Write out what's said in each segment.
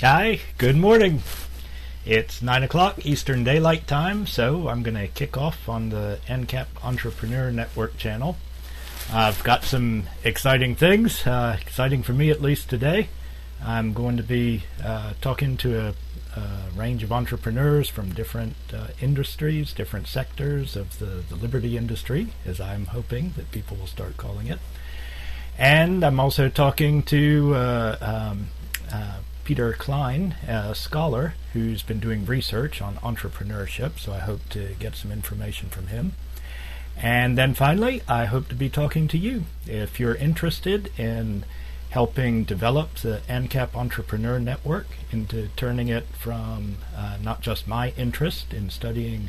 Hi, good morning. It's 9 o'clock Eastern Daylight Time, so I'm going to kick off on the Ancap Entrepreneur Network channel. I've got some exciting things, exciting for me at least today. I'm going to be talking to a range of entrepreneurs from different industries, different sectors of the liberty industry, as I'm hoping that people will start calling it. And I'm also talking to Peter Klein, a scholar who's been doing research on entrepreneurship, so I hope to get some information from him. And then finally, I hope to be talking to you. If you're interested in helping develop the Ancap Entrepreneur Network into turning it from not just my interest in studying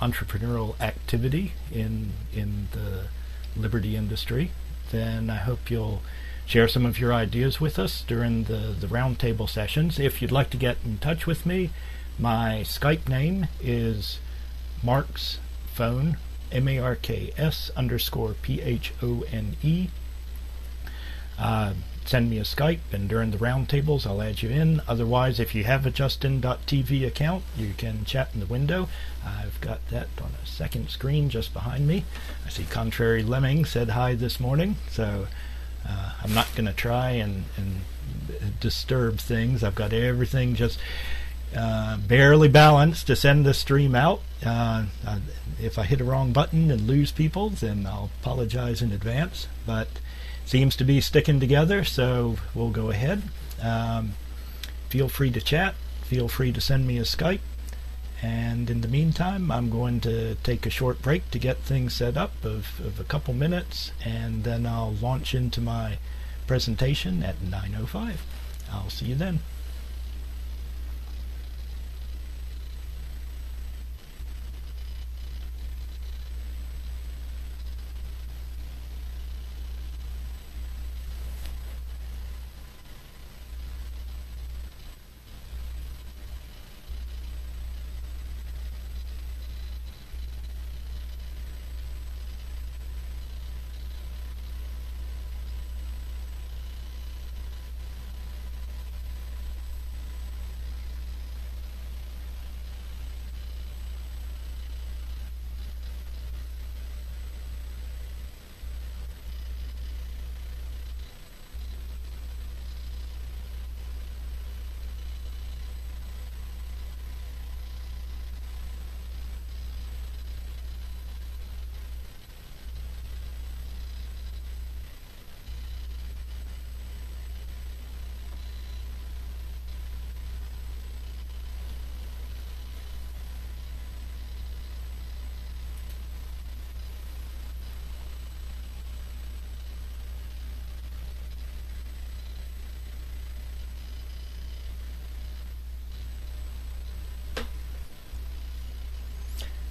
entrepreneurial activity in the liberty industry, then I hope you'll share some of your ideas with us during the roundtable sessions. If you'd like to get in touch with me, my Skype name is Marks Phone, MARKS_PHONE. Send me a Skype, and during the roundtables I'll add you in. Otherwise, if you have a Justin.tv account, you can chat in the window. I've got that on a second screen just behind me. I see Contrary Lemming said hi this morning, so I'm not going to try and disturb things. I've got everything just barely balanced to send the stream out. If I hit a wrong button and lose people, then I'll apologize in advance. But seems to be sticking together, so we'll go ahead. Feel free to chat. Feel free to send me a Skype. And in the meantime, I'm going to take a short break to get things set up of a couple minutes, and then I'll launch into my presentation at 9:05. I'll see you then.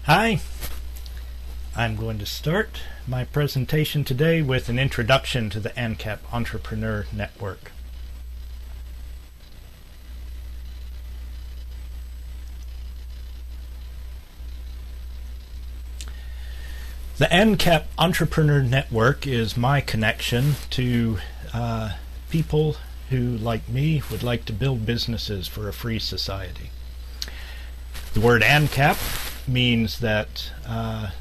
Hi, I'm going to start my presentation today with an introduction to the Ancap Entrepreneur Network. The Ancap Entrepreneur Network is my connection to people who, like me, would like to build businesses for a free society. The word Ancap means that I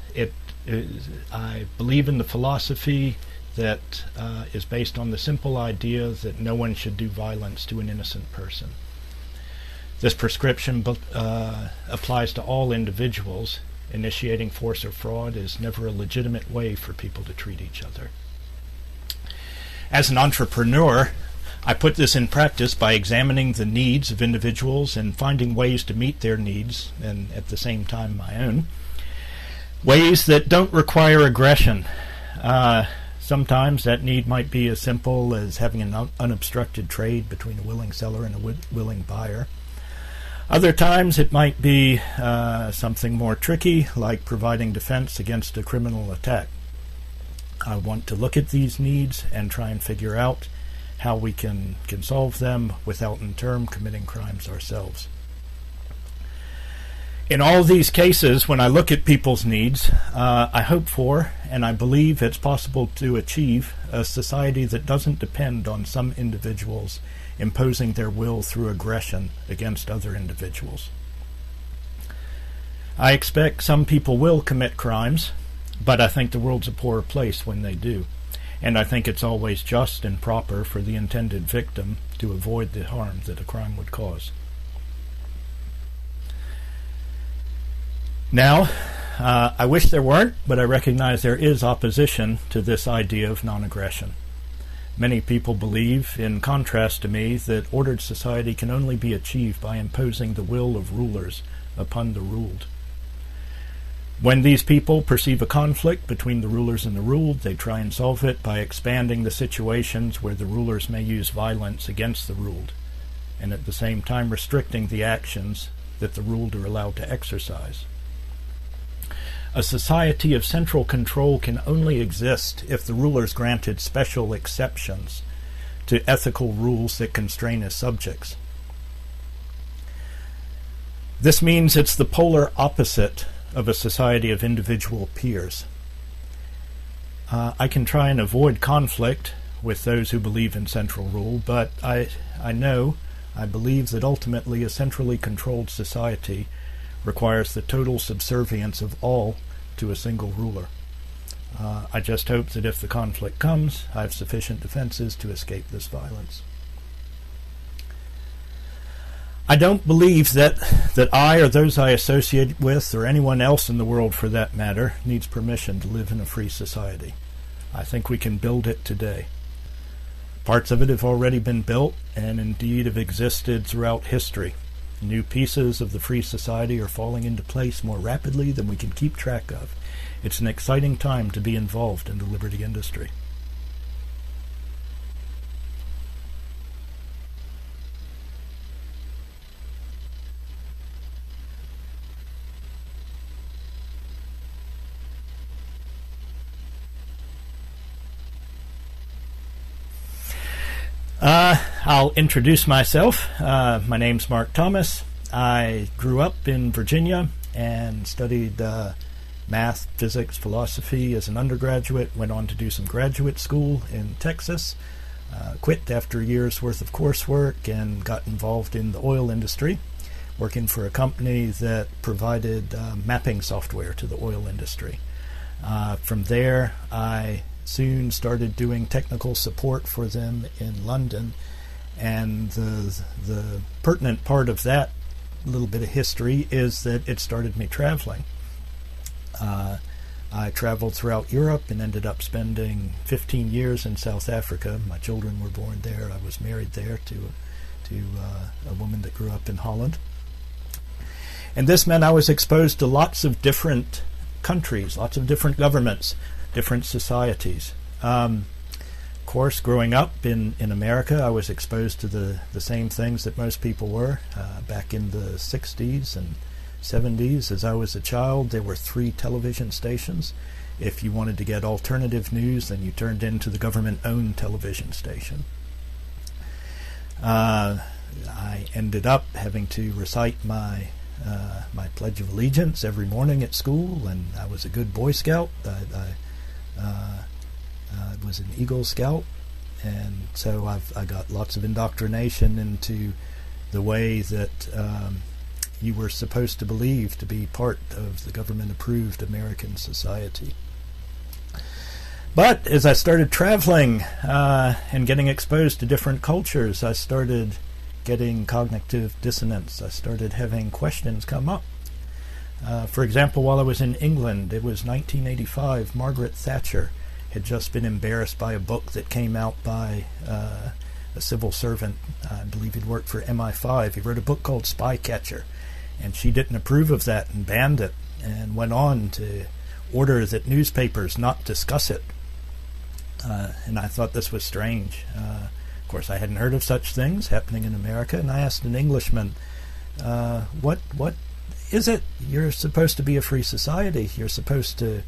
believe in the philosophy that is based on the simple idea that no one should do violence to an innocent person. This prescription applies to all individuals. Initiating force or fraud is never a legitimate way for people to treat each other. As an entrepreneur, I put this in practice by examining the needs of individuals and finding ways to meet their needs, and at the same time my own. Ways that don't require aggression. Sometimes that need might be as simple as having an unobstructed trade between a willing seller and a willing buyer. Other times it might be something more tricky, like providing defense against a criminal attack. I want to look at these needs and try and figure out how we can solve them without in turn committing crimes ourselves. In all these cases, when I look at people's needs, I hope for, and I believe it's possible to achieve, a society that doesn't depend on some individuals imposing their will through aggression against other individuals. I expect some people will commit crimes, but I think the world's a poorer place when they do. And I think it's always just and proper for the intended victim to avoid the harm that a crime would cause. Now, I wish there weren't, but I recognize there is opposition to this idea of non-aggression. Many people believe, in contrast to me, that ordered society can only be achieved by imposing the will of rulers upon the ruled. When these people perceive a conflict between the rulers and the ruled, they try and solve it by expanding the situations where the rulers may use violence against the ruled, and at the same time restricting the actions that the ruled are allowed to exercise. A society of central control can only exist if the rulers granted special exceptions to ethical rules that constrain his subjects. This means it's the polar opposite of a society of individual peers. I can try and avoid conflict with those who believe in central rule, but I believe that ultimately a centrally controlled society requires the total subservience of all to a single ruler. I just hope that if the conflict comes, I have sufficient defenses to escape this violence. I don't believe that I or those I associate with, or anyone else in the world for that matter, needs permission to live in a free society. I think we can build it today. Parts of it have already been built and indeed have existed throughout history. New pieces of the free society are falling into place more rapidly than we can keep track of. It's an exciting time to be involved in the liberty industry. I'll introduce myself. My name's Mark Thomas. I grew up in Virginia and studied math, physics, philosophy as an undergraduate, went on to do some graduate school in Texas, quit after a year's worth of coursework and got involved in the oil industry, working for a company that provided mapping software to the oil industry. From there, I soon started doing technical support for them in London, and the pertinent part of that little bit of history is that it started me traveling. I traveled throughout Europe and ended up spending 15 years in South Africa. My children were born there. I was married there to a woman that grew up in Holland. And this meant I was exposed to lots of different countries, lots of different governments, different societies. Of course, growing up in America, I was exposed to the same things that most people were. Back in the 60s and 70s, as I was a child, there were 3 television stations. If you wanted to get alternative news, then you turned into the government-owned television station. I ended up having to recite my Pledge of Allegiance every morning at school, and I was a good Boy Scout. I was an Eagle Scout, and so I got lots of indoctrination into the way that you were supposed to believe to be part of the government-approved American society. But as I started traveling and getting exposed to different cultures, I started getting cognitive dissonance. I started having questions come up. For example, while I was in England, it was 1985, Margaret Thatcher had just been embarrassed by a book that came out by a civil servant. I believe he'd worked for MI5. He wrote a book called Spycatcher, and she didn't approve of that and banned it, and went on to order that newspapers not discuss it. And I thought this was strange. Of course, I hadn't heard of such things happening in America, and I asked an Englishman, what is it? You're supposed to be a free society. You're supposed to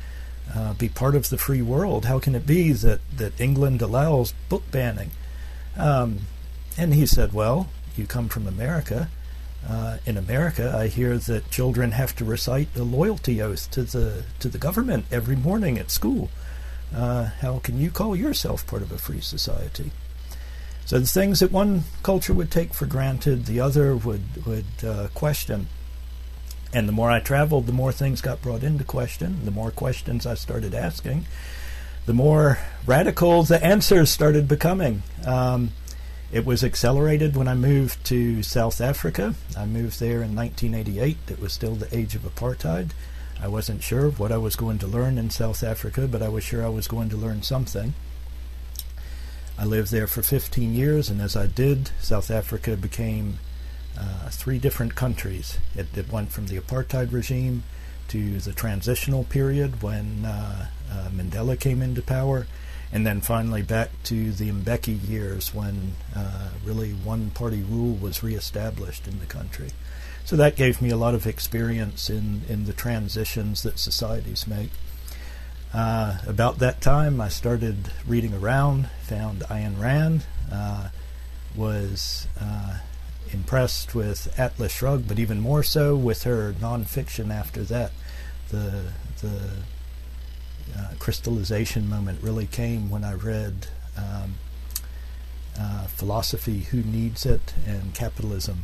be part of the free world. How can it be that England allows book banning? And he said, well, you come from America. In America, I hear that children have to recite a loyalty oath to the government every morning at school. How can you call yourself part of a free society? So the things that one culture would take for granted, the other would question. And the more I traveled, the more things got brought into question. The more questions I started asking, the more radical the answers started becoming. It was accelerated when I moved to South Africa. I moved there in 1988. It was still the age of apartheid. I wasn't sure what I was going to learn in South Africa, but I was sure I was going to learn something. I lived there for 15 years, and as I did, South Africa became 3 different countries. It went from the apartheid regime to the transitional period when Mandela came into power, and then finally back to the Mbeki years when really one-party rule was reestablished in the country. So that gave me a lot of experience in the transitions that societies make. About that time, I started reading around, found Ayn Rand, was impressed with Atlas Shrugged, but even more so with her nonfiction after that. The crystallization moment really came when I read Philosophy, Who Needs It, and Capitalism,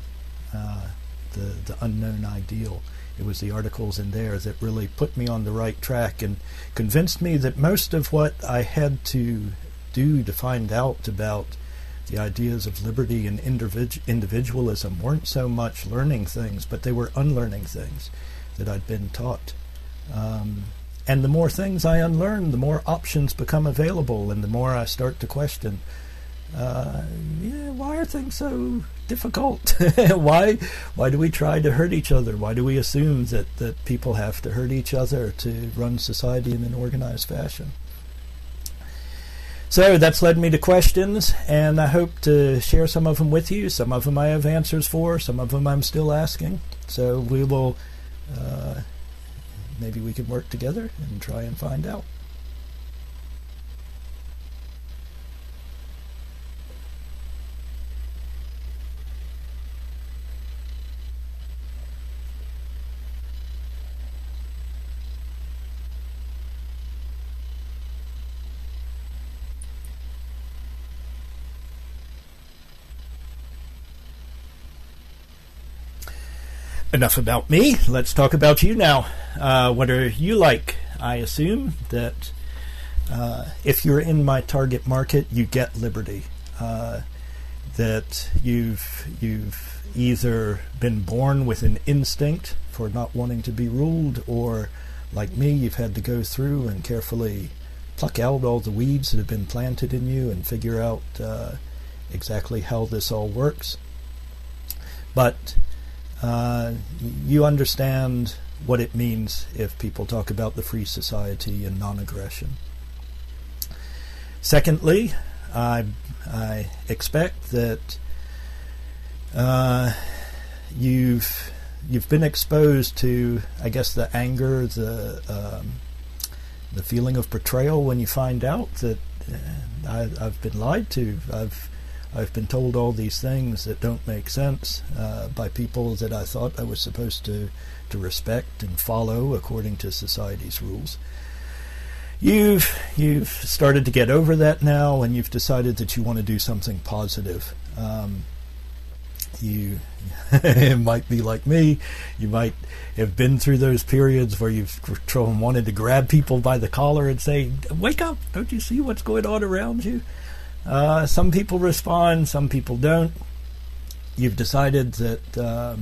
the Unknown Ideal. It was the articles in there that really put me on the right track and convinced me that most of what I had to do to find out about the ideas of liberty and individualism weren't so much learning things, but they were unlearning things that I'd been taught. And the more things I unlearn, the more options become available, and the more I start to question, why are things so difficult? Why do we try to hurt each other? Why do we assume that people have to hurt each other to run society in an organized fashion? So that's led me to questions, and I hope to share some of them with you. Some of them I have answers for, some of them I'm still asking. So we will, maybe we can work together and try and find out. Enough about me. Let's talk about you now. What are you like? I assume that if you're in my target market, you get liberty. That you've either been born with an instinct for not wanting to be ruled, or like me, you've had to go through and carefully pluck out all the weeds that have been planted in you and figure out exactly how this all works. But you understand what it means if people talk about the free society and non-aggression. Secondly, I expect that you've been exposed to, I guess, the anger, the feeling of betrayal when you find out that I've been lied to. I've been told all these things that don't make sense by people that I thought I was supposed to respect and follow according to society's rules. You've started to get over that now, and you've decided that you want to do something positive. You might be like me. You might have been through those periods where you've wanted to grab people by the collar and say, "Wake up! Don't you see what's going on around you?" Some people respond, some people don't. You've decided that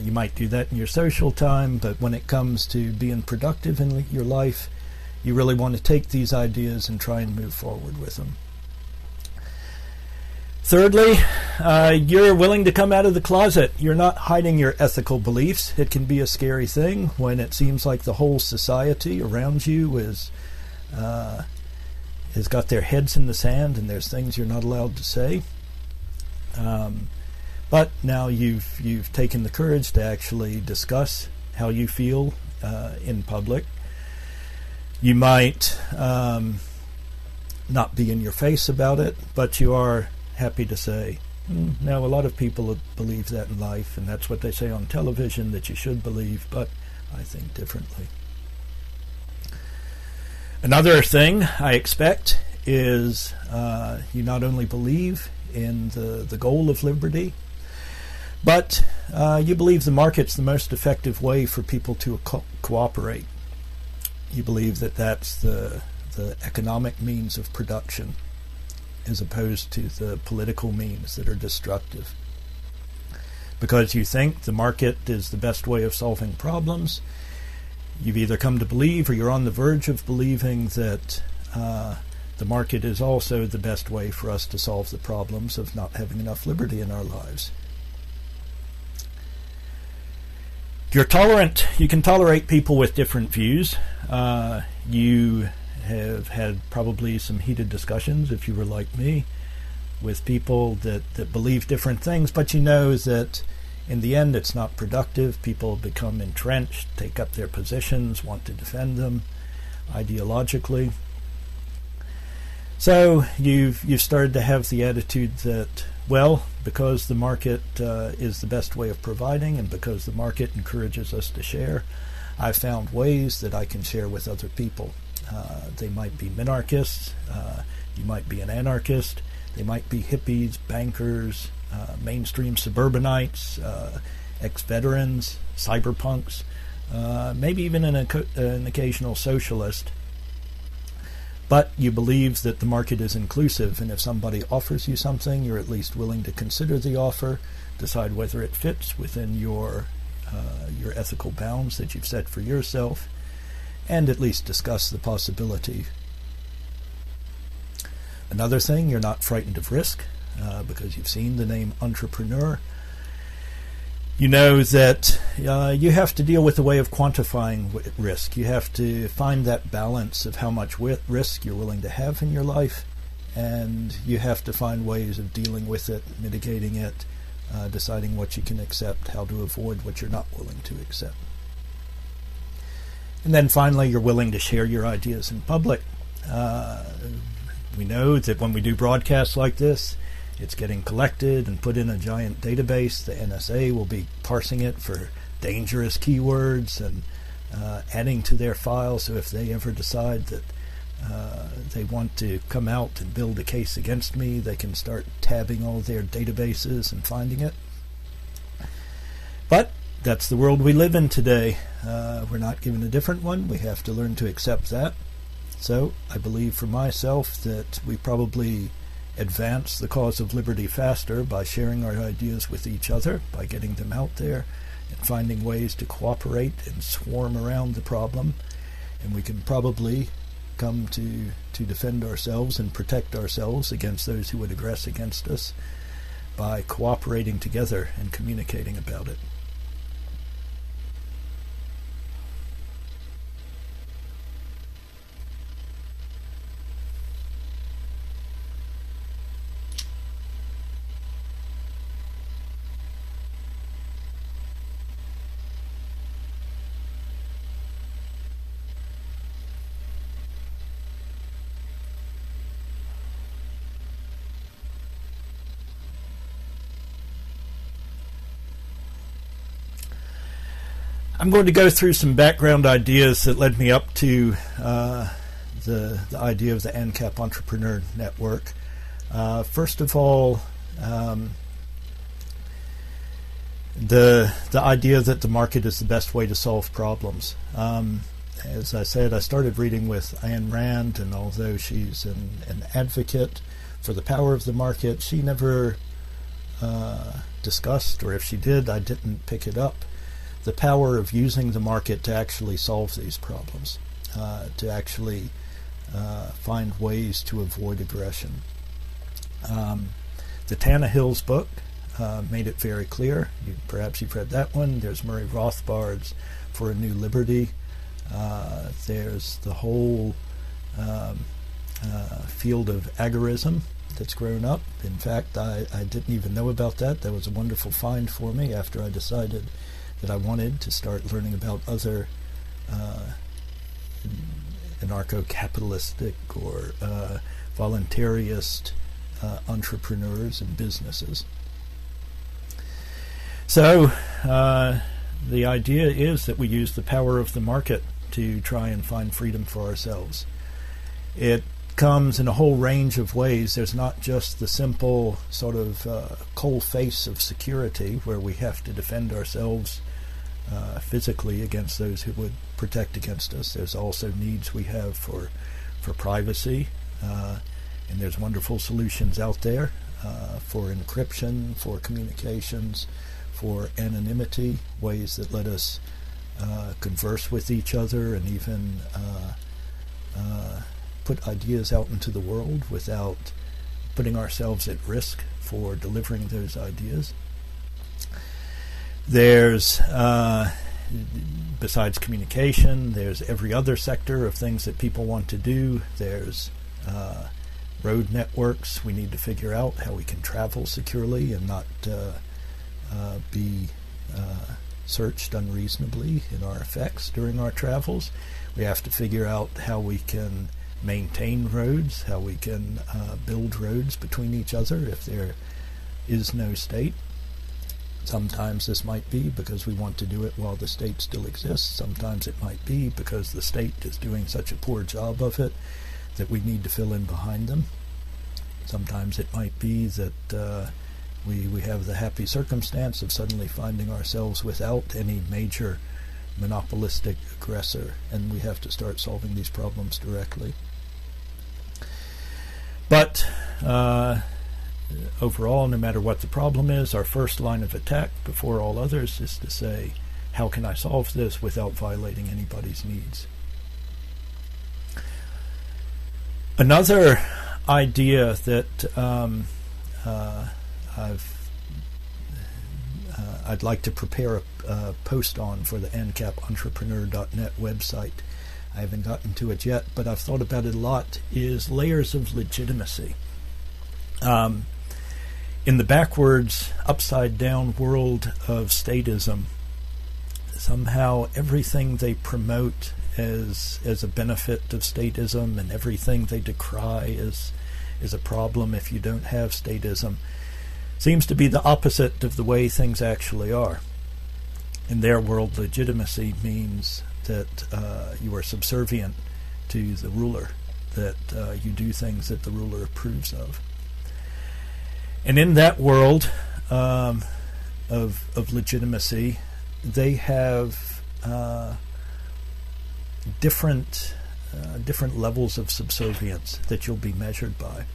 you might do that in your social time, but when it comes to being productive in your life, you really want to take these ideas and try and move forward with them. Thirdly, you're willing to come out of the closet. You're not hiding your ethical beliefs. It can be a scary thing when it seems like the whole society around you has got their heads in the sand and there's things you're not allowed to say. But now you've taken the courage to actually discuss how you feel in public. You might not be in your face about it, but you are happy to say, no, a lot of people believe that in life, and that's what they say on television that you should believe, but I think differently. Another thing I expect is you not only believe in the goal of liberty, but you believe the market's the most effective way for people to cooperate. You believe that that's the economic means of production as opposed to the political means that are destructive. Because you think the market is the best way of solving problems, you've either come to believe or you're on the verge of believing that the market is also the best way for us to solve the problems of not having enough liberty in our lives. You're tolerant. You can tolerate people with different views. You have had probably some heated discussions, if you were like me, with people that believe different things, but you know that in the end it's not productive. People become entrenched, take up their positions, want to defend them ideologically. So you've started to have the attitude that, well, because the market is the best way of providing and because the market encourages us to share, I've found ways that I can share with other people. They might be minarchists, you might be an anarchist, they might be hippies, bankers, mainstream suburbanites, ex-veterans, cyberpunks, maybe even an occasional socialist. But you believe that the market is inclusive, and if somebody offers you something, you're at least willing to consider the offer, decide whether it fits within your ethical bounds that you've set for yourself, and at least discuss the possibility. Another thing, you're not frightened of risk, because you've seen the name entrepreneur. You know that you have to deal with a way of quantifying risk. You have to find that balance of how much risk you're willing to have in your life, and you have to find ways of dealing with it, mitigating it, deciding what you can accept, how to avoid what you're not willing to accept. And then finally, you're willing to share your ideas in public. We know that when we do broadcasts like this, it's getting collected and put in a giant database. The NSA will be parsing it for dangerous keywords and adding to their file. So if they ever decide that they want to come out and build a case against me, they can start tabbing all their databases and finding it. But that's the world we live in today. We're not given a different one. We have to learn to accept that. So I believe for myself that we probably advance the cause of liberty faster by sharing our ideas with each other, by getting them out there and finding ways to cooperate and swarm around the problem. And we can probably come to defend ourselves and protect ourselves against those who would aggress against us by cooperating together and communicating about it. I'm going to go through some background ideas that led me up to the idea of the Ancap Entrepreneur Network. First of all, the idea that the market is the best way to solve problems. As I said, I started reading with Ayn Rand, and although she's an advocate for the power of the market, she never discussed, or if she did, I didn't pick it up, the power of using the market to actually solve these problems, to actually find ways to avoid aggression. The Tannehill's book made it very clear. Perhaps you've read that one. There's Murray Rothbard's For a New Liberty. There's the whole field of agorism that's grown up. In fact, I didn't even know about that. That was a wonderful find for me after I decided that I wanted to start learning about other anarcho-capitalistic or voluntarist entrepreneurs and businesses. So the idea is that we use the power of the market to try and find freedom for ourselves. It comes in a whole range of ways. There's not just the simple sort of cold face of security where we have to defend ourselves physically against those who would protect against us. There's also needs we have for privacy, and there's wonderful solutions out there for encryption, for communications, for anonymity, ways that let us converse with each other and even put ideas out into the world without putting ourselves at risk for delivering those ideas. There's, besides communication, there's every other sector of things that people want to do. There's road networks. We need to figure out how we can travel securely and not be searched unreasonably in our effects during our travels. We have to figure out how we can maintain roads, how we can build roads between each other if there is no state. Sometimes this might be because we want to do it while the state still exists. Sometimes it might be because the state is doing such a poor job of it that we need to fill in behind them. Sometimes it might be that we have the happy circumstance of suddenly finding ourselves without any major monopolistic aggressor, and we have to start solving these problems directly. But overall, no matter what the problem is, our first line of attack before all others is to say, how can I solve this without violating anybody's needs? Another idea that I'd like to prepare a post on for the AncapEntrepreneur.net website. I haven't gotten to it yet, but I've thought about it a lot, is layers of legitimacy. In the backwards, upside-down world of statism, somehow everything they promote as a benefit of statism and everything they decry is a problem if you don't have statism seems to be the opposite of the way things actually are. In their world, legitimacy means that you are subservient to the ruler, that you do things that the ruler approves of. And in that world of legitimacy, they have different levels of subservience that you'll be measured by.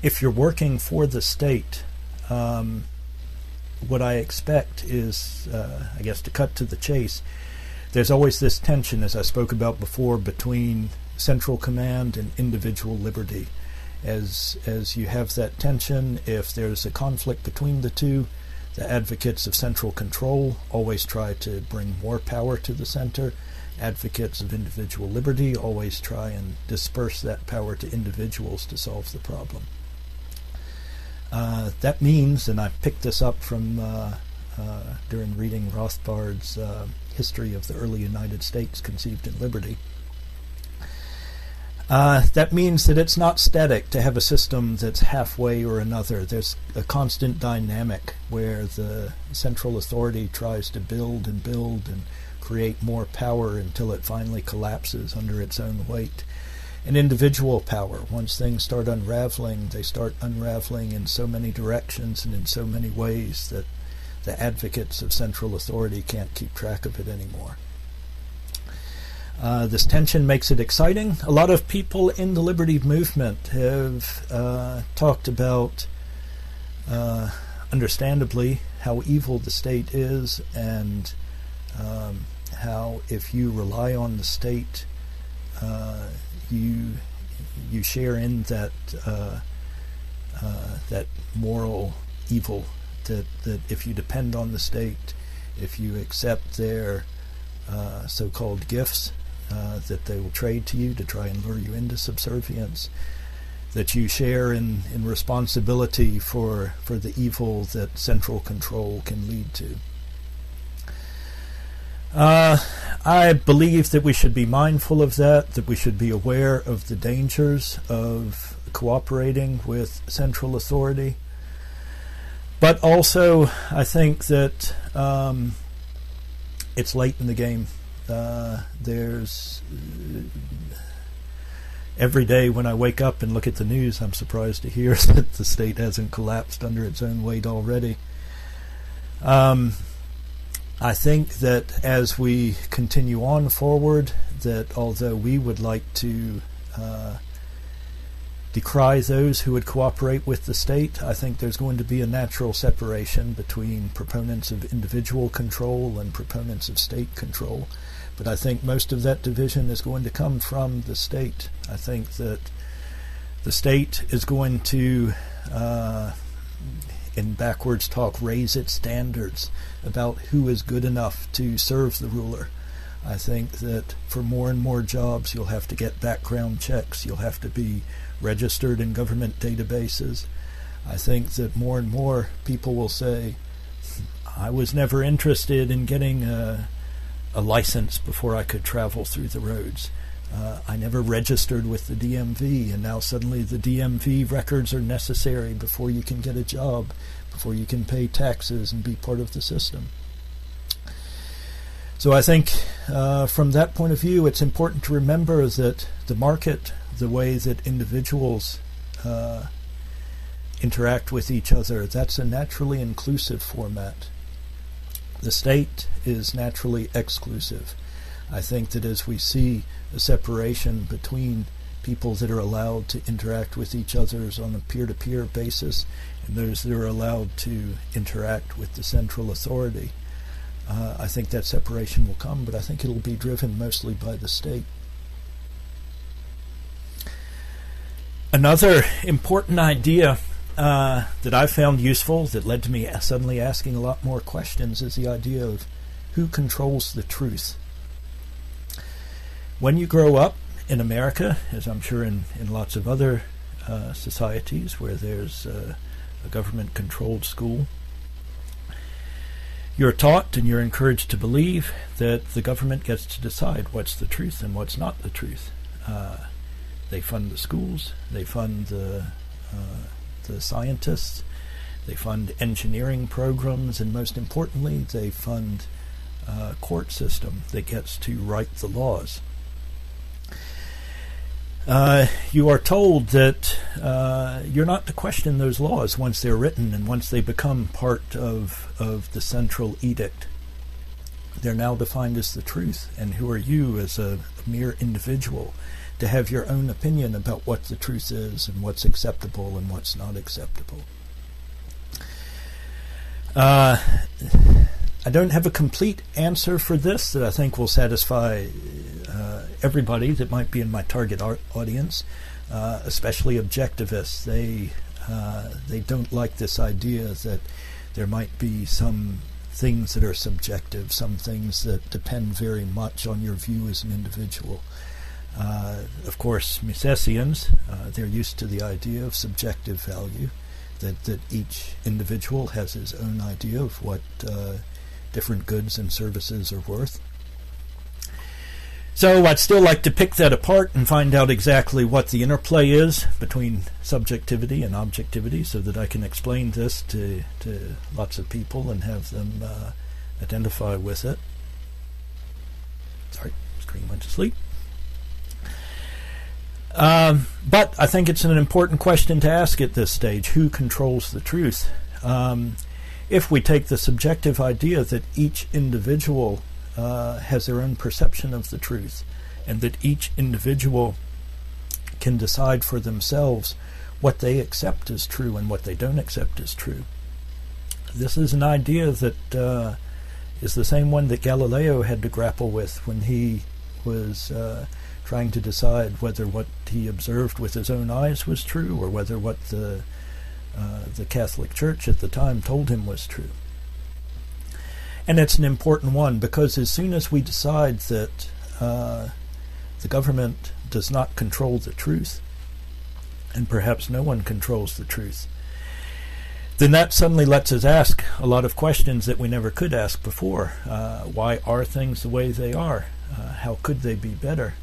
If you're working for the state, what I expect is, I guess to cut to the chase, there's always this tension, as I spoke about before, between central command and individual liberty. As you have that tension, if there's a conflict between the two, the advocates of central control always try to bring more power to the center. Advocates of individual liberty always try and disperse that power to individuals to solve the problem. That means, and I picked this up from during reading Rothbard's History of the Early United States Conceived in Liberty, that means that it's not static to have a system that's halfway or another. There's a constant dynamic where the central authority tries to build and create more power until it finally collapses under its own weight. And individual power, once things start unraveling, they start unraveling in so many directions and in so many ways that the advocates of central authority can't keep track of it anymore. This tension makes it exciting. A lot of people in the liberty movement have talked about, understandably, how evil the state is, and how if you rely on the state, you share in that that moral evil, that if you depend on the state, if you accept their so-called gifts that they will trade to you to try and lure you into subservience, that you share in responsibility for the evil that central control can lead to. I believe that we should be mindful of that we should be aware of the dangers of cooperating with central authority. But also, I think that it's late in the game. every day when I wake up and look at the news, I'm surprised to hear that the state hasn't collapsed under its own weight already. I think that as we continue on forward, that although we would like to decry those who would cooperate with the state, I think there's going to be a natural separation between proponents of individual control and proponents of state control. But I think most of that division is going to come from the state. I think that the state is going to, in backwards talk, raise its standards about who is good enough to serve the ruler. I think that for more and more jobs, you'll have to get background checks. You'll have to be registered in government databases. I think that more and more people will say, I was never interested in getting a license before I could travel through the roads. I never registered with the DMV, and now suddenly the DMV records are necessary before you can get a job, before you can pay taxes and be part of the system. So I think from that point of view, it's important to remember that the market, the way that individuals interact with each other, that's a naturally inclusive format. The state is naturally exclusive. I think that as we see a separation between people that are allowed to interact with each other on a peer-to-peer basis and those that are allowed to interact with the central authority, I think that separation will come, but I think it'll be driven mostly by the state. Another important idea that I found useful, that led to me suddenly asking a lot more questions, is the idea of who controls the truth. When you grow up in America, as I'm sure in lots of other societies where there's a government-controlled school, you're taught and you're encouraged to believe that the government gets to decide what's the truth and what's not the truth. They fund the schools, they fund the scientists, they fund engineering programs, and most importantly, they fund a court system that gets to write the laws. You are told that you're not to question those laws once they're written and once they become part of the central edict. They're now defined as the truth, and who are you as a mere individual to have your own opinion about what the truth is and what's acceptable and what's not acceptable. I don't have a complete answer for this that I think will satisfy everybody that might be in my target audience, especially objectivists. They don't like this idea that there might be some things that are subjective, some things that depend very much on your view as an individual. Of course, Misesians, they're used to the idea of subjective value, that each individual has his own idea of what different goods and services are worth. So I'd still like to pick that apart and find out exactly what the interplay is between subjectivity and objectivity so that I can explain this to lots of people and have them identify with it. Sorry, screen went to sleep. But I think it's an important question to ask at this stage. Who controls the truth? If we take the subjective idea that each individual has their own perception of the truth, and that each individual can decide for themselves what they accept as true and what they don't accept as true. This is an idea that is the same one that Galileo had to grapple with when he was trying to decide whether what he observed with his own eyes was true or whether what the Catholic Church at the time told him was true. And it's an important one because as soon as we decide that the government does not control the truth, and perhaps no one controls the truth, then that suddenly lets us ask a lot of questions that we never could ask before. Why are things the way they are? How could they be better?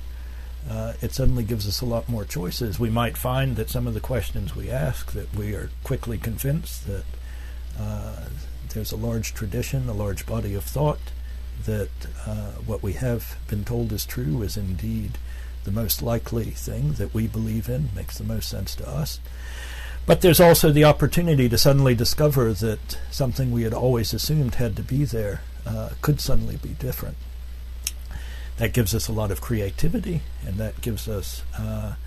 It suddenly gives us a lot more choices. We might find that some of the questions we ask, that we are quickly convinced that there's a large tradition, a large body of thought, that what we have been told is true is indeed the most likely thing that we believe in, makes the most sense to us. But there's also the opportunity to suddenly discover that something we had always assumed had to be there could suddenly be different. That gives us a lot of creativity, and that gives us a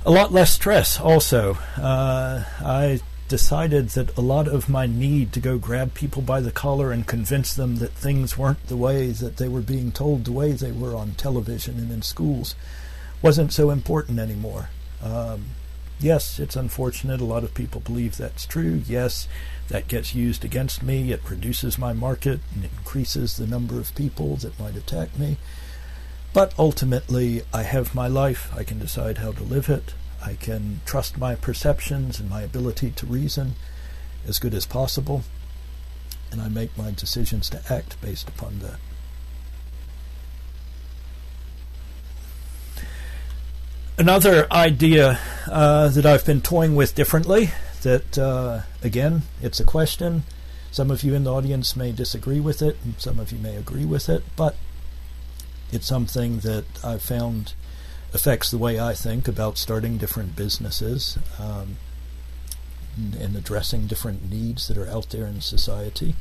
lot less stress also. I decided that a lot of my need to go grab people by the collar and convince them that things weren't the way that they were being told, the way they were on television and in schools, wasn't so important anymore. Yes, it's unfortunate. A lot of people believe that's true. Yes, that gets used against me. It reduces my market and increases the number of people that might attack me. But ultimately, I have my life. I can decide how to live it. I can trust my perceptions and my ability to reason as good as possible. And I make my decisions to act based upon that. Another idea that I've been toying with differently, that, again, it's a question. Some of you in the audience may disagree with it, and some of you may agree with it, but it's something that I've found affects the way I think about starting different businesses and addressing different needs that are out there in society.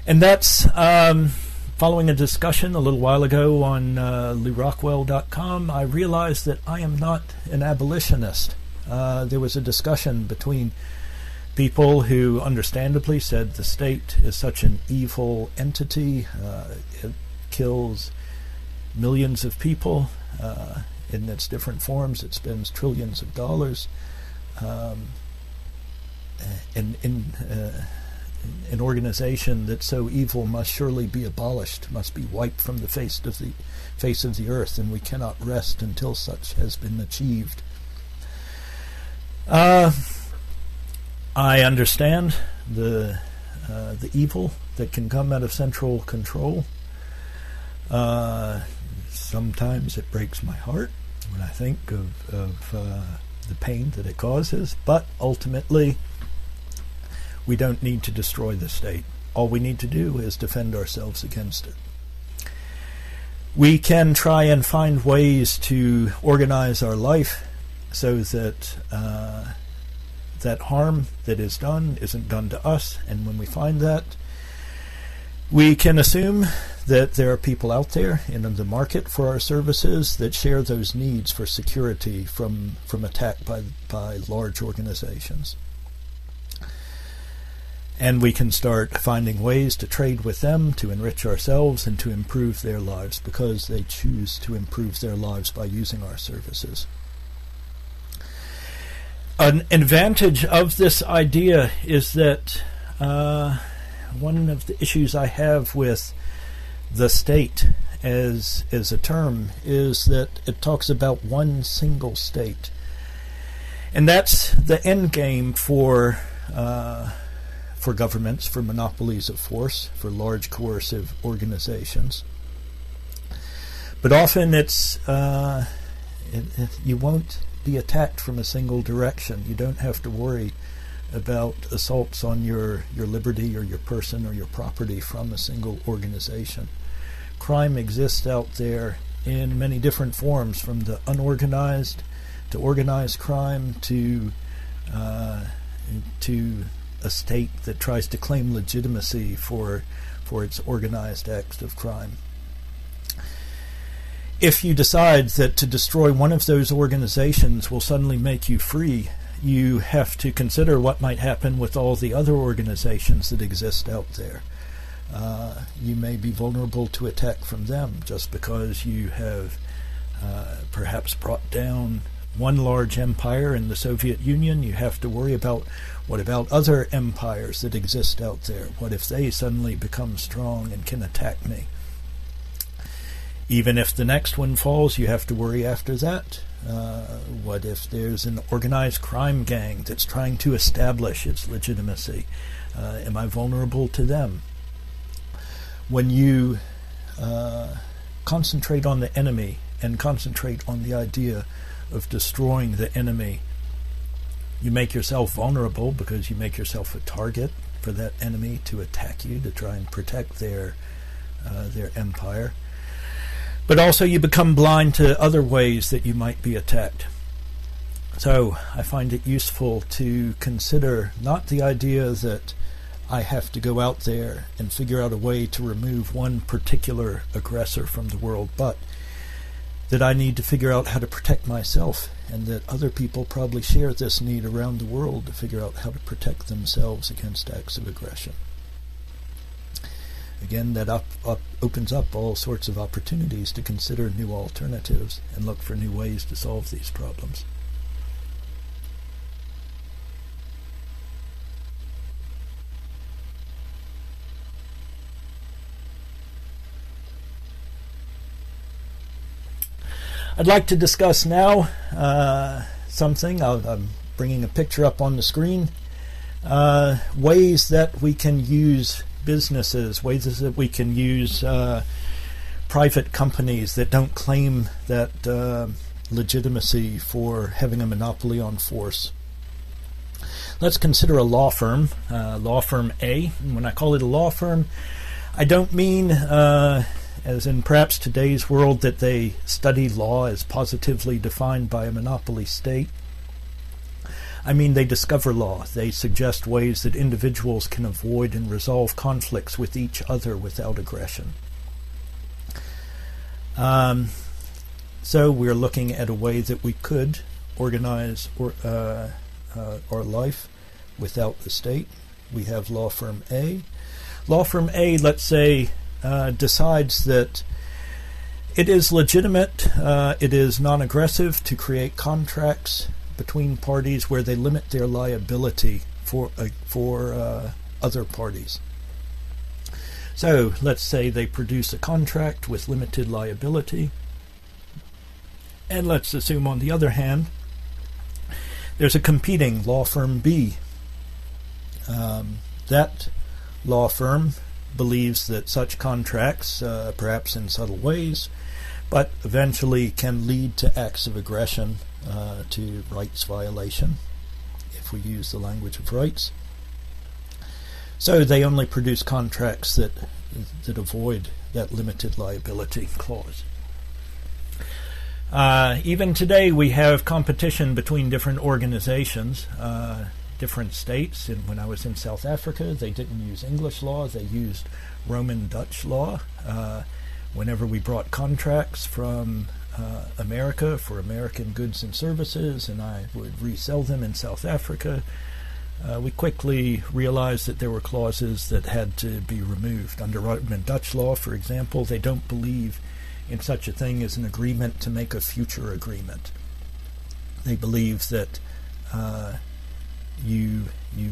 And that's following a discussion a little while ago on LewRockwell.com, I realized that I am not an abolitionist. There was a discussion between people who understandably said the state is such an evil entity. It kills millions of people in its different forms. It spends trillions of dollars. An organization that's so evil must surely be abolished, must be wiped from the face of the earth, and we cannot rest until such has been achieved. I understand the evil that can come out of central control. Sometimes it breaks my heart when I think of the pain that it causes, but ultimately we don't need to destroy the state. All we need to do is defend ourselves against it. We can try and find ways to organize our life so that that harm that is done isn't done to us, and when we find that, we can assume that there are people out there in the market for our services that share those needs for security from attack by large organizations. And we can start finding ways to trade with them, to enrich ourselves, and to improve their lives because they choose to improve their lives by using our services. An advantage of this idea is that one of the issues I have with the state as a term is that it talks about one single state. And that's the end game for governments, for monopolies of force, for large coercive organizations. But often it's you won't be attacked from a single direction. You don't have to worry about assaults on your liberty or your person or your property from a single organization. Crime exists out there in many different forms, from the unorganized to organized crime to a state that tries to claim legitimacy for its organized acts of crime. If you decide that to destroy one of those organizations will suddenly make you free, you have to consider what might happen with all the other organizations that exist out there. You may be vulnerable to attack from them just because you have perhaps brought down one large empire in the Soviet Union. You have to worry about what about other empires that exist out there? What if they suddenly become strong and can attack me? Even if the next one falls, you have to worry after that. What if there's an organized crime gang that's trying to establish its legitimacy? Am I vulnerable to them? When you concentrate on the enemy and concentrate on the idea of destroying the enemy, you make yourself vulnerable because you make yourself a target for that enemy to attack you, to try and protect their empire. But also you become blind to other ways that you might be attacked. So I find it useful to consider not the idea that I have to go out there and figure out a way to remove one particular aggressor from the world, but that I need to figure out how to protect myself, and that other people probably share this need around the world to figure out how to protect themselves against acts of aggression. Again, that opens up all sorts of opportunities to consider new alternatives and look for new ways to solve these problems. I'd like to discuss now something. I'm bringing a picture up on the screen. Ways that we can use businesses, ways that we can use private companies that don't claim that legitimacy for having a monopoly on force. Let's consider a law firm A. And when I call it a law firm, I don't mean as in perhaps today's world that they study law as positively defined by a monopoly state. I mean they discover law. They suggest ways that individuals can avoid and resolve conflicts with each other without aggression. So we're looking at a way that we could organize our life without the state. We have law firm A. Law firm A, let's say, decides that it is legitimate, it is non-aggressive to create contracts between parties where they limit their liability for other parties. So let's say they produce a contract with limited liability, and let's assume on the other hand there's a competing law firm B. That law firm believes that such contracts, perhaps in subtle ways, but eventually can lead to acts of aggression, to rights violation, if we use the language of rights. So they only produce contracts that avoid that limited liability clause. Even today we have competition between different organizations, different states. And when I was in South Africa, they didn't use English law, they used Roman Dutch law. Whenever we brought contracts from America for American goods and services, and I would resell them in South Africa, we quickly realized that there were clauses that had to be removed. Under Roman Dutch law, for example, they don't believe in such a thing as an agreement to make a future agreement. They believe that you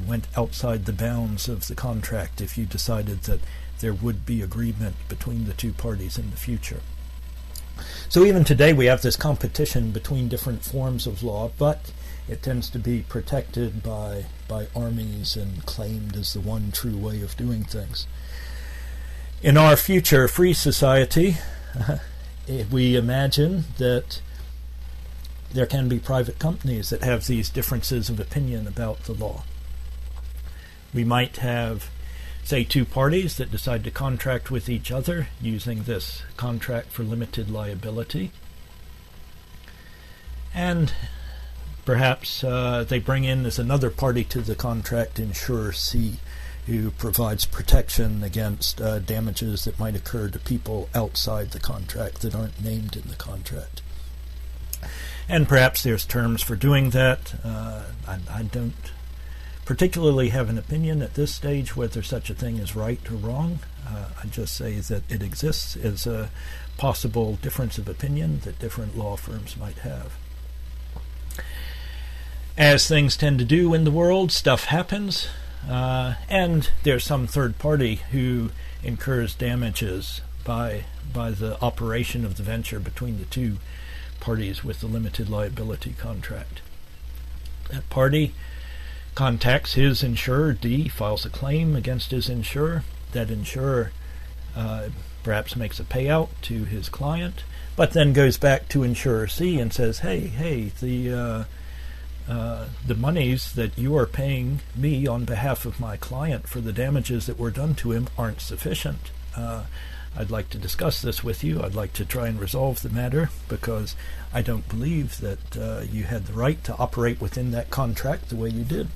went outside the bounds of the contract if you decided that there would be agreement between the two parties in the future. So even today we have this competition between different forms of law, but it tends to be protected by armies and claimed as the one true way of doing things. In our future free society, we imagine that there can be private companies that have these differences of opinion about the law. We might have, say, two parties that decide to contract with each other using this contract for limited liability. And perhaps they bring in as another party to the contract insurer C, who provides protection against damages that might occur to people outside the contract that aren't named in the contract. And perhaps there's terms for doing that. I don't particularly have an opinion at this stage whether such a thing is right or wrong. I just say that it exists as a possible difference of opinion that different law firms might have. As things tend to do in the world, stuff happens, and there's some third party who incurs damages by the operation of the venture between the two parties with the limited liability contract. That party contacts his insurer, D, files a claim against his insurer. That insurer perhaps makes a payout to his client, but then goes back to insurer C and says, hey, the monies that you are paying me on behalf of my client for the damages that were done to him aren't sufficient. I'd like to discuss this with you. I'd like to try and resolve the matter because I don't believe that you had the right to operate within that contract the way you did.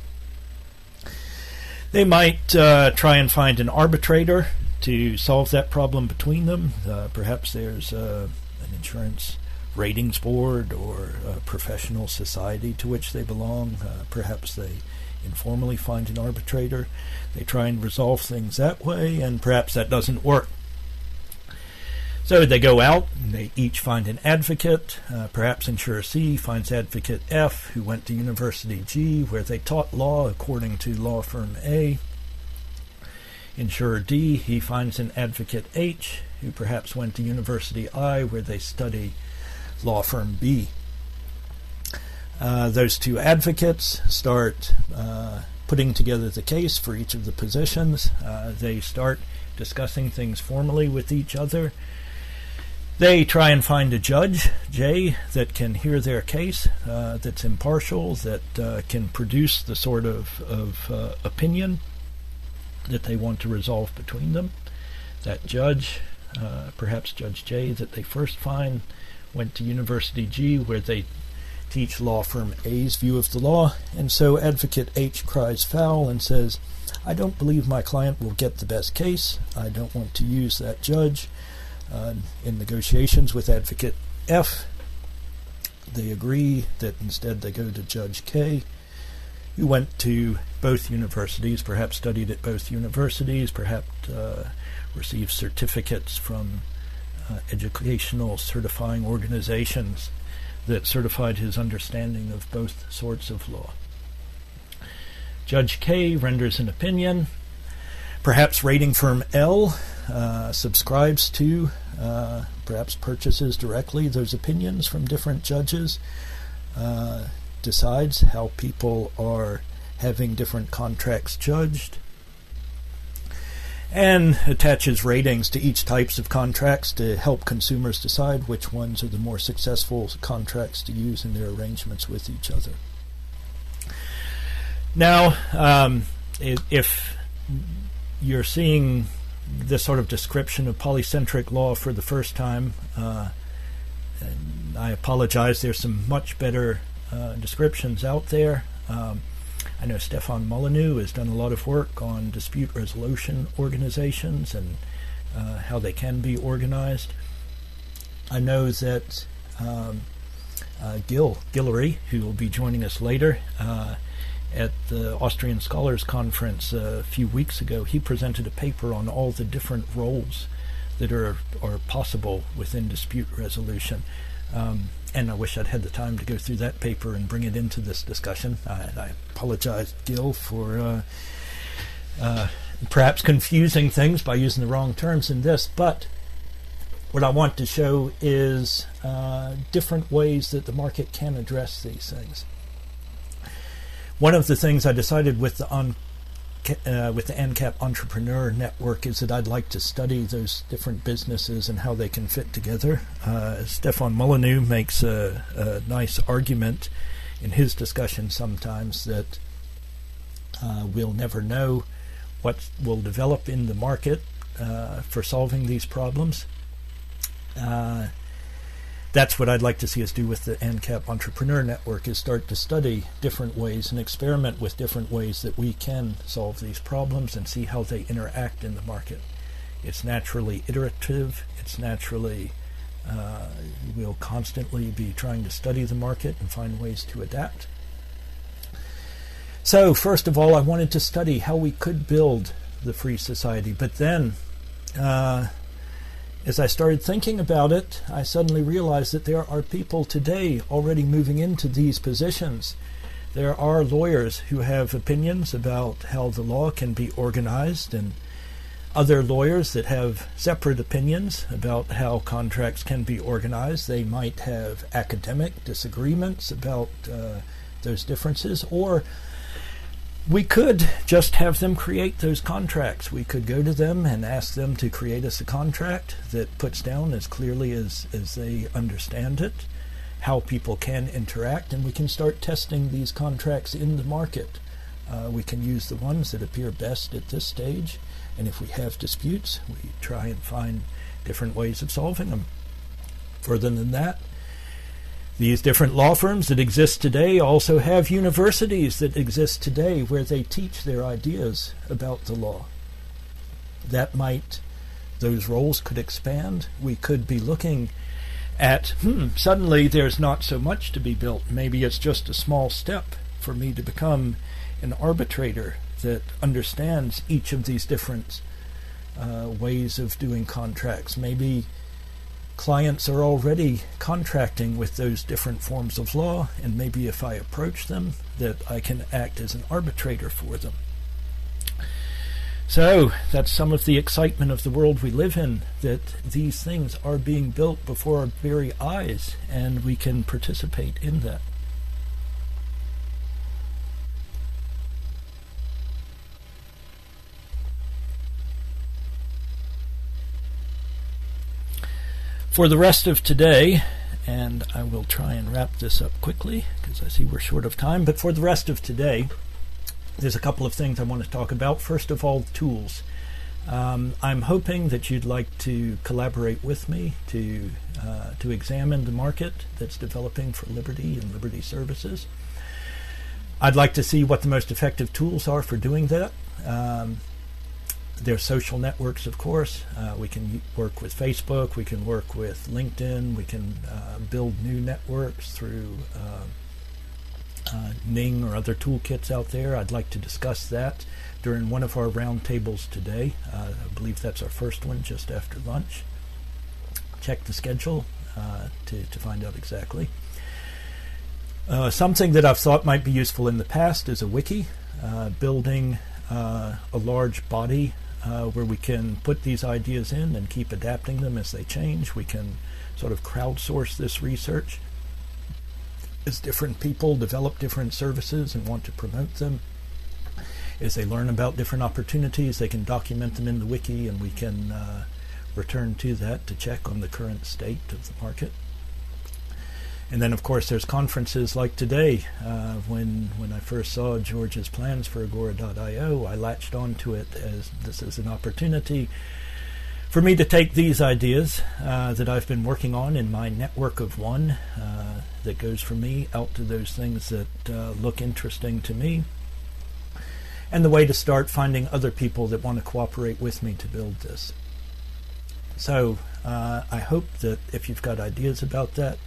They might try and find an arbitrator to solve that problem between them. Perhaps there's an insurance ratings board or a professional society to which they belong. Perhaps they informally find an arbitrator. They try and resolve things that way, and perhaps that doesn't work. So they go out and they each find an advocate. Perhaps insurer C finds advocate F, who went to University G, where they taught law according to law firm A. Insurer D, he finds an advocate H, who perhaps went to University I, where they study law firm B. Those two advocates start putting together the case for each of the positions. They start discussing things formally with each other. They try and find a judge, J, that can hear their case, that's impartial, that can produce the sort of opinion that they want to resolve between them. That judge, perhaps Judge J, that they first find, went to University G, where they teach law firm A's view of the law, and so advocate H cries foul and says, I don't believe my client will get the best case. I don't want to use that judge. In negotiations with advocate F, they agree that instead they go to Judge K, who went to both universities, perhaps studied at both universities, perhaps received certificates from educational certifying organizations that certified his understanding of both sorts of law. Judge K renders an opinion. Perhaps rating firm L subscribes to, perhaps purchases directly those opinions from different judges, decides how people are having different contracts judged, and attaches ratings to each types of contracts to help consumers decide which ones are the more successful contracts to use in their arrangements with each other. Now, if you're seeing this sort of description of polycentric law for the first time, and I apologize, there's some much better descriptions out there. I know Stefan Molyneux has done a lot of work on dispute resolution organizations and how they can be organized. I know that Guillory, who will be joining us later, at the Austrian Scholars Conference a few weeks ago, he presented a paper on all the different roles that are possible within dispute resolution. And I wish I'd had the time to go through that paper and bring it into this discussion. I apologize, Gil, for perhaps confusing things by using the wrong terms in this, but what I want to show is different ways that the market can address these things. One of the things I decided with the Ancap Entrepreneur Network is that I'd like to study those different businesses and how they can fit together. Stefan Molyneux makes a nice argument in his discussion sometimes that we'll never know what will develop in the market for solving these problems. That's what I'd like to see us do with the Ancap Entrepreneur Network, is start to study different ways and experiment with different ways that we can solve these problems and see how they interact in the market. It's naturally iterative. It's naturally, we'll constantly be trying to study the market and find ways to adapt. So first of all, I wanted to study how we could build the free society, but then as I started thinking about it, I suddenly realized that there are people today already moving into these positions. There are lawyers who have opinions about how the law can be organized, and other lawyers that have separate opinions about how contracts can be organized. They might have academic disagreements about those differences, or we could just have them create those contracts. We could go to them and ask them to create us a contract that puts down as clearly as they understand it how people can interact, and we can start testing these contracts in the market. We can use the ones that appear best at this stage, and if we have disputes, we try and find different ways of solving them. Further than that, these different law firms that exist today also have universities that exist today where they teach their ideas about the law. Those roles could expand. We could be looking at, suddenly there's not so much to be built. Maybe it's just a small step for me to become an arbitrator that understands each of these different ways of doing contracts. Maybe clients are already contracting with those different forms of law, and maybe if I approach them, that I can act as an arbitrator for them. So that's some of the excitement of the world we live in, that these things are being built before our very eyes, and we can participate in that. For the rest of today, and I will try and wrap this up quickly because I see we're short of time, but for the rest of today, there's a couple of things I want to talk about. First of all, tools. I'm hoping that you'd like to collaborate with me to examine the market that's developing for Liberty and Liberty services. I'd like to see what the most effective tools are for doing that. There's social networks, of course. We can work with Facebook, we can work with LinkedIn, we can build new networks through Ning or other toolkits out there. I'd like to discuss that during one of our roundtables today. I believe that's our first one just after lunch. Check the schedule to find out exactly. Something that I've thought might be useful in the past is a wiki, building a large body where we can put these ideas in and keep adapting them as they change. We can sort of crowdsource this research as different people develop different services and want to promote them. As they learn about different opportunities, they can document them in the wiki, and we can return to that to check on the current state of the market. And then, of course, there's conferences like today. When I first saw George's plans for Agora.io, I latched onto it as this is an opportunity for me to take these ideas that I've been working on in my network of one that goes from me out to those things that look interesting to me, and the way to start finding other people that want to cooperate with me to build this. So I hope that if you've got ideas about that,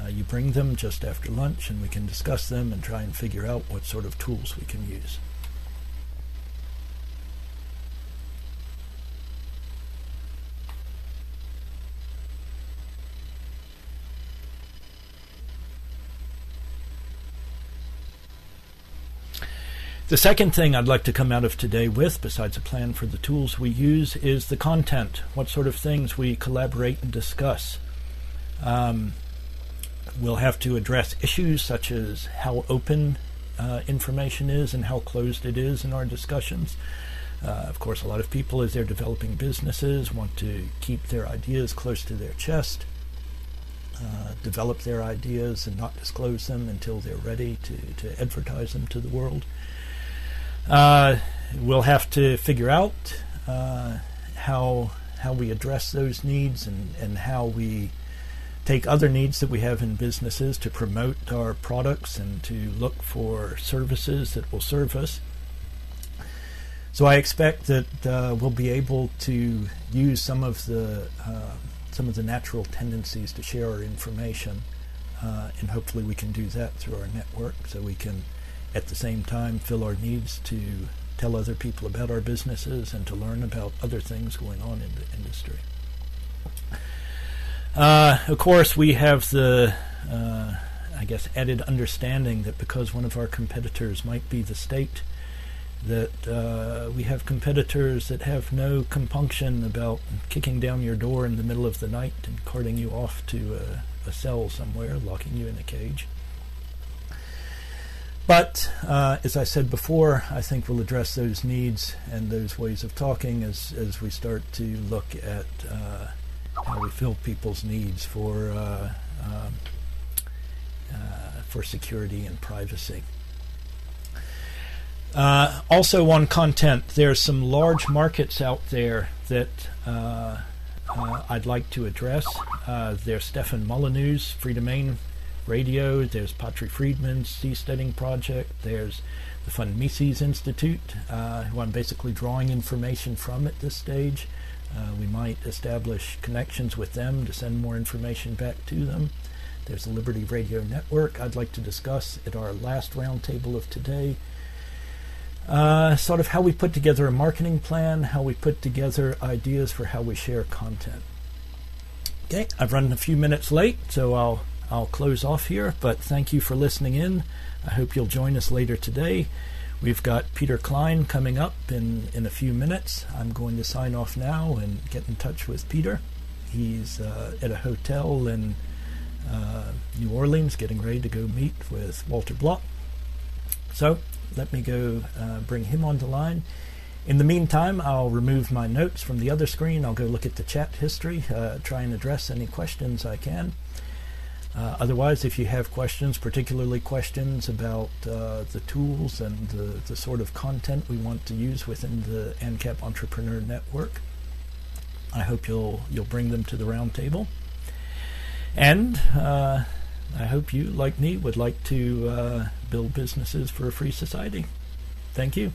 you bring them just after lunch and we can discuss them and try and figure out what sort of tools we can use. The second thing I'd like to come out of today with, besides a plan for the tools we use, is the content, what sort of things we collaborate and discuss. We'll have to address issues such as how open information is and how closed it is in our discussions. Of course, a lot of people, as they're developing businesses, want to keep their ideas close to their chest, develop their ideas and not disclose them until they're ready to advertise them to the world. We'll have to figure out how we address those needs and how we take other needs that we have in businesses to promote our products and to look for services that will serve us. So I expect that we'll be able to use some of the natural tendencies to share our information, and hopefully we can do that through our network, so we can at the same time fill our needs to tell other people about our businesses and to learn about other things going on in the industry. Of course, we have the, added understanding that because one of our competitors might be the state, that we have competitors that have no compunction about kicking down your door in the middle of the night and carting you off to a cell somewhere, locking you in a cage. But, as I said before, I think we'll address those needs and those ways of talking as we start to look at how we fill people's needs for security and privacy. Also on content, there's some large markets out there that I'd like to address. There's Stefan Molyneux's Free Domain Radio. There's Patri Friedman's Seasteading Project. There's the Fund Mises Institute, who I'm basically drawing information from at this stage. We might establish connections with them to send more information back to them. There's the Liberty Radio Network I'd like to discuss at our last roundtable of today. Sort of how we put together a marketing plan, how we put together ideas for how we share content. Okay, I've run a few minutes late, so I'll close off here, but thank you for listening in. I hope you'll join us later today. We've got Peter Klein coming up in a few minutes. I'm going to sign off now and get in touch with Peter. He's at a hotel in New Orleans getting ready to go meet with Walter Block. So let me go bring him on the line. In the meantime, I'll remove my notes from the other screen. I'll go look at the chat history, try and address any questions I can. Otherwise, if you have questions, particularly questions about the tools and the sort of content we want to use within the Ancap Entrepreneur Network, I hope you'll bring them to the roundtable. And I hope you, like me, would like to build businesses for a free society. Thank you.